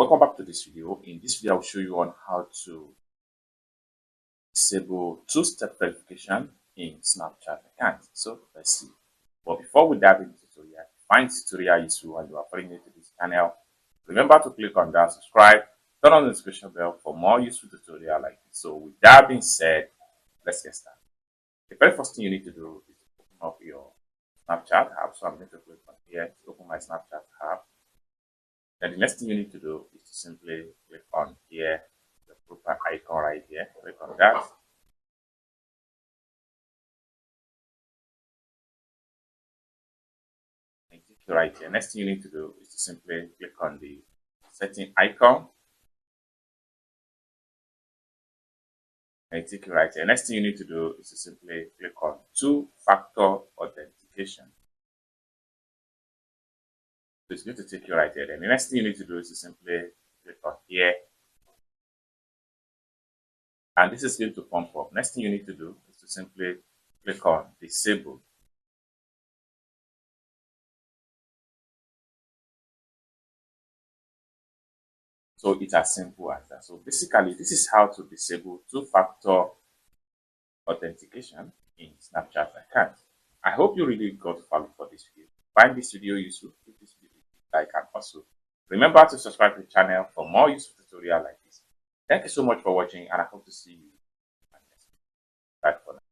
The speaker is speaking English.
Welcome back to this video. In this video, I'll show you on how to disable two-step verification in Snapchat account. So let's see. But before we dive into the tutorial, find this tutorial useful and you are following to this channel. Remember to click on that subscribe, turn on the notification bell for more useful tutorial like this. So with that being said, let's get started. The very first thing you need to do is open up your Snapchat app. So I'm going to click on here to open my Snapchat app. Then the next thing you need to do is to simply click on here, the profile icon right here. Click on that. And click right here. Next thing you need to do is to simply click on the setting icon. And click right here. Next thing you need to do is to simply click on two-factor authentication. So it's going to take you right here. Then the next thing you need to do is to simply click on here. And this is going to pump up. Next thing you need to do is to simply click on disable. So it's as simple as that. So basically, this is how to disable two-factor authentication in Snapchat account. I hope you really got value for this video. Find this video useful, give this video a like, and also remember to subscribe to the channel for more useful tutorials like this. Thank you so much for watching, and I hope to see you in my next video. Bye for now.